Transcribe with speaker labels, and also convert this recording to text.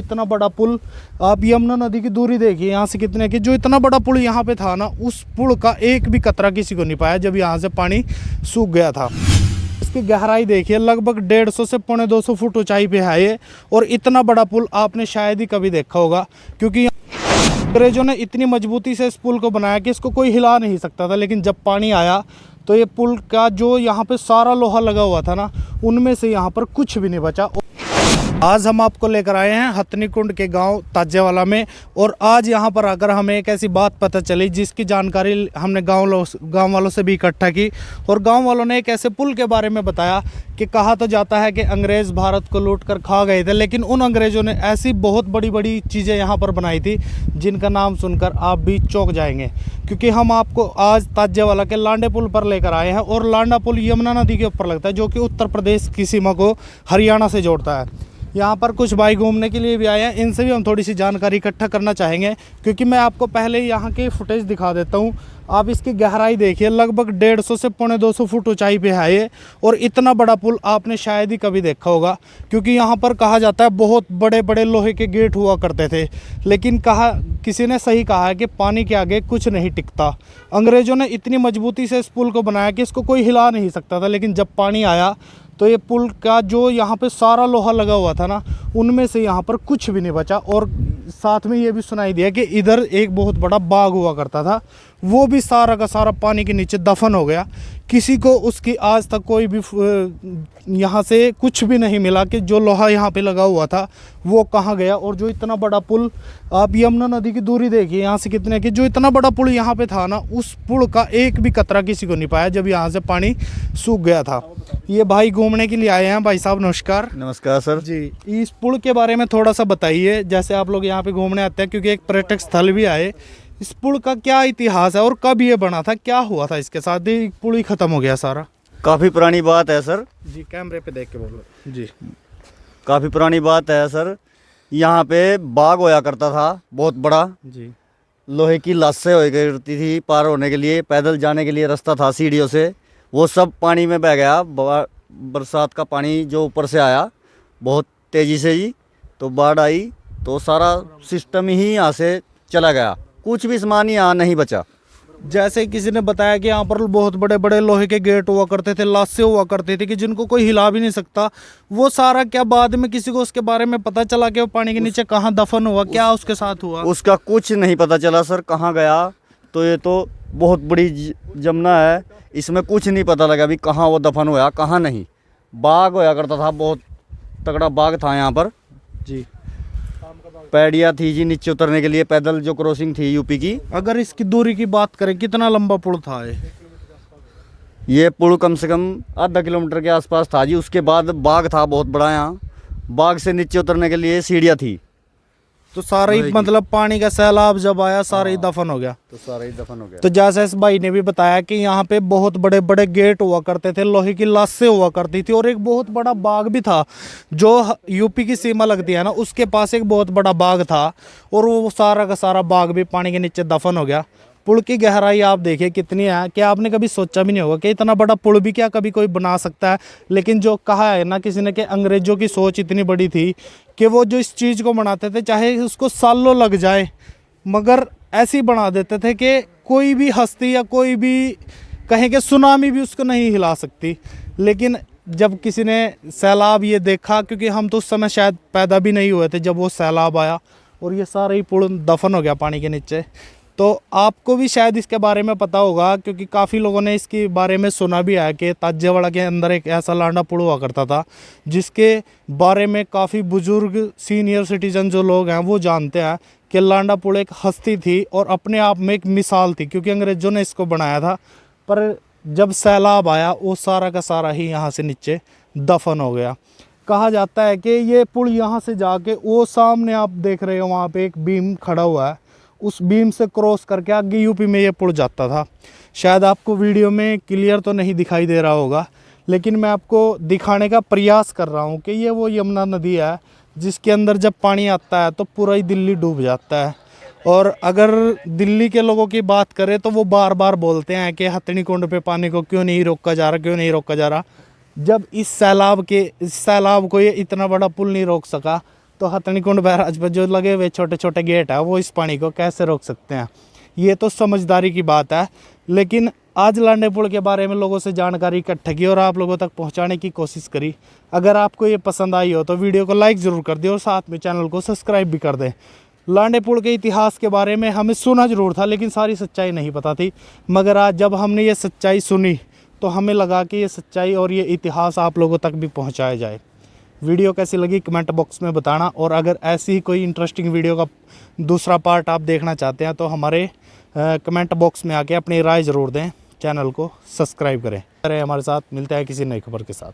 Speaker 1: इतना बड़ा पुल, आप यमुना नदी की दूरी देखिए यहाँ से कितने की, जो इतना बड़ा पुल यहाँ पे था ना, उस पुल का एक भी कतरा किसी को नहीं पाया जब यहाँ से पानी सूख गया था। इसकी गहराई देखिए, लगभग 150 से 250 फुट ऊंचाई पे है ये। और इतना बड़ा पुल आपने शायद ही कभी देखा होगा, क्योंकि अंग्रेजों ने इतनी मजबूती से इस पुल को बनाया कि इसको कोई हिला नहीं सकता था। लेकिन जब पानी आया तो ये पुल का जो यहाँ पे सारा लोहा लगा हुआ था ना, उनमें से यहाँ पर कुछ भी नहीं बचा। आज हम आपको लेकर आए हैं हथनी कुंड के गांव ताजेवाला में, और आज यहां पर आकर हमें एक ऐसी बात पता चली जिसकी जानकारी हमने गांव वालों से भी इकट्ठा की। और गांव वालों ने एक ऐसे पुल के बारे में बताया कि कहा तो जाता है कि अंग्रेज़ भारत को लूट कर खा गए थे, लेकिन उन अंग्रेज़ों ने ऐसी बहुत बड़ी बड़ी चीज़ें यहाँ पर बनाई थी जिनका नाम सुनकर आप भी चौंक जाएंगे। क्योंकि हम आपको आज ताजेवाला के लांडे पुल पर लेकर आए हैं, और लांडा पुल यमुना नदी के ऊपर लगता है, जो कि उत्तर प्रदेश की सीमा को हरियाणा से जोड़ता है। यहाँ पर कुछ भाई घूमने के लिए भी आए हैं, इनसे भी हम थोड़ी सी जानकारी इकट्ठा करना चाहेंगे। क्योंकि मैं आपको पहले ही यहाँ की फुटेज दिखा देता हूँ। आप इसकी गहराई देखिए, लगभग 150 से 250 फुट ऊंचाई पे है ये। और इतना बड़ा पुल आपने शायद ही कभी देखा होगा, क्योंकि यहाँ पर कहा जाता है बहुत बड़े बड़े लोहे के गेट हुआ करते थे। लेकिन किसी ने सही कहा है कि पानी के आगे कुछ नहीं टिकता। अंग्रेज़ों ने इतनी मजबूती से इस पुल को बनाया कि इसको कोई हिला नहीं सकता था। लेकिन जब पानी आया तो ये पुल का जो यहाँ पे सारा लोहा लगा हुआ था ना, उनमें से यहाँ पर कुछ भी नहीं बचा। और साथ में ये भी सुनाई दिया कि इधर एक बहुत बड़ा बाग हुआ करता था, वो भी सारा का सारा पानी के नीचे दफन हो गया। किसी को उसकी आज तक कोई भी यहाँ से कुछ भी नहीं मिला कि जो लोहा यहाँ पे लगा हुआ था वो कहाँ गया। और जो इतना बड़ा पुल, आप यमुना नदी की दूरी देखिए यहाँ से कितने की, जो इतना बड़ा पुल यहाँ पे था ना, उस पुल का एक भी कतरा किसी को नहीं पाया जब यहाँ से पानी सूख गया था। ये भाई घूमने के लिए आए हैं। भाई साहब नमस्कार।
Speaker 2: नमस्कार सर
Speaker 1: जी, इस पुल के बारे में थोड़ा सा बताइए। जैसे आप लोग यहाँ पे घूमने आते हैं, क्योंकि एक पर्यटक स्थल भी आए, इस पुल का क्या इतिहास है और कब ये बना था, क्या हुआ था इसके साथ, ही पुल ही खत्म हो गया सारा?
Speaker 2: काफ़ी पुरानी बात है सर
Speaker 1: जी, कैमरे पे देख के बोलो जी।
Speaker 2: काफ़ी पुरानी बात है सर। यहाँ पे बाग होया करता था बहुत बड़ा
Speaker 1: जी।
Speaker 2: लोहे की लाशें होया करती थी, पार होने के लिए पैदल जाने के लिए रास्ता था सीढ़ियों से, वो सब पानी में बह गया। बरसात का पानी जो ऊपर से आया बहुत तेज़ी से जी, तो बाढ़ आई तो सारा सिस्टम ही यहाँ से चला गया, कुछ भी सामान यहाँ नहीं बचा।
Speaker 1: जैसे किसी ने बताया कि यहाँ पर बहुत बड़े बड़े लोहे के गेट हुआ करते थे, लाशें हुआ करती थी कि जिनको कोई हिला भी नहीं सकता। वो सारा क्या बाद में किसी को उसके बारे में पता चला कि वो पानी के नीचे कहाँ दफन हुआ, क्या उसके साथ हुआ?
Speaker 2: उसका कुछ नहीं पता चला सर, कहाँ गया। तो ये तो बहुत बड़ी जमुना है, इसमें कुछ नहीं पता लगा अभी कहाँ वो दफन हुआ कहाँ नहीं। बाग होया करता था, बहुत तगड़ा बाग था यहाँ पर
Speaker 1: जी।
Speaker 2: पैड़िया थी जी नीचे उतरने के लिए, पैदल जो क्रॉसिंग थी यूपी की।
Speaker 1: अगर इसकी दूरी की बात करें, कितना लंबा पुल था
Speaker 2: ये पुल कम से कम आधा किलोमीटर के आसपास था जी। उसके बाद बाग था बहुत बड़ा, यहाँ बाग से नीचे उतरने के लिए सीढ़ियाँ थी।
Speaker 1: तो सारा ही मतलब पानी का सैलाब जब आया सारा ही दफन हो गया।
Speaker 2: तो सारा ही दफन हो गया।
Speaker 1: तो जैसे इस भाई ने भी बताया कि यहाँ पे बहुत बड़े बड़े गेट हुआ करते थे, लोहे की लाशें हुआ करती थी, और एक बहुत बड़ा बाग भी था जो यूपी की सीमा लगती है ना, उसके पास एक बहुत बड़ा बाग था, और वो सारा का सारा बाग भी पानी के नीचे दफन हो गया। पुल की गहराई आप देखिए कितनी है कि आपने कभी सोचा भी नहीं होगा कि इतना बड़ा पुल भी क्या कभी कोई बना सकता है। लेकिन जो कहा है ना किसी ने कि अंग्रेज़ों की सोच इतनी बड़ी थी कि वो जो इस चीज़ को बनाते थे, चाहे उसको सालों लग जाए, मगर ऐसी बना देते थे कि कोई भी हस्ती या कोई भी कहें कि सुनामी भी उसको नहीं हिला सकती। लेकिन जब किसी ने सैलाब ये देखा, क्योंकि हम तो उस समय शायद पैदा भी नहीं हुए थे जब वो सैलाब आया, और ये सारा ही पुल दफन हो गया पानी के नीचे। तो आपको भी शायद इसके बारे में पता होगा, क्योंकि काफ़ी लोगों ने इसके बारे में सुना भी है कि ताजेवाड़ा के अंदर एक ऐसा लांडा पुल हुआ करता था जिसके बारे में काफ़ी बुजुर्ग सीनियर सिटीजन जो लोग हैं वो जानते हैं कि लांडा पुल एक हस्ती थी और अपने आप में एक मिसाल थी, क्योंकि अंग्रेज़ों ने इसको बनाया था। पर जब सैलाब आया वो सारा का सारा ही यहाँ से नीचे दफन हो गया। कहा जाता है कि ये पुल यहाँ से जाके वो सामने आप देख रहे हो वहाँ पे एक बीम खड़ा हुआ है, उस बीम से क्रॉस करके आगे यूपी में ये पुल जाता था। शायद आपको वीडियो में क्लियर तो नहीं दिखाई दे रहा होगा, लेकिन मैं आपको दिखाने का प्रयास कर रहा हूँ कि ये वो यमुना नदी है जिसके अंदर जब पानी आता है तो पूरा ही दिल्ली डूब जाता है। और अगर दिल्ली के लोगों की बात करें तो वो बार बार बोलते हैं कि हथनी कुंड पे पानी को क्यों नहीं रोका जा रहा, क्यों नहीं रोका जा रहा। जब इस सैलाब को ये इतना बड़ा पुल नहीं रोक सका, तो हथनीकुंड बैराज पर जो लगे हुए छोटे छोटे गेट है वो इस पानी को कैसे रोक सकते हैं। ये तो समझदारी की बात है, लेकिन आज लांडे पुल के बारे में लोगों से जानकारी इकट्ठा की और आप लोगों तक पहुंचाने की कोशिश करी। अगर आपको ये पसंद आई हो तो वीडियो को लाइक ज़रूर कर दें और साथ में चैनल को सब्सक्राइब भी कर दें। लांडे पुल के इतिहास के बारे में हमें सुना जरूर था, लेकिन सारी सच्चाई नहीं पता थी। मगर आज जब हमने ये सच्चाई सुनी तो हमें लगा कि ये सच्चाई और ये इतिहास आप लोगों तक भी पहुँचाया जाए। वीडियो कैसी लगी कमेंट बॉक्स में बताना, और अगर ऐसी ही कोई इंटरेस्टिंग वीडियो का दूसरा पार्ट आप देखना चाहते हैं तो हमारे कमेंट बॉक्स में आके अपनी राय ज़रूर दें। चैनल को सब्सक्राइब करें हमारे साथ। मिलते हैं किसी नई खबर के साथ।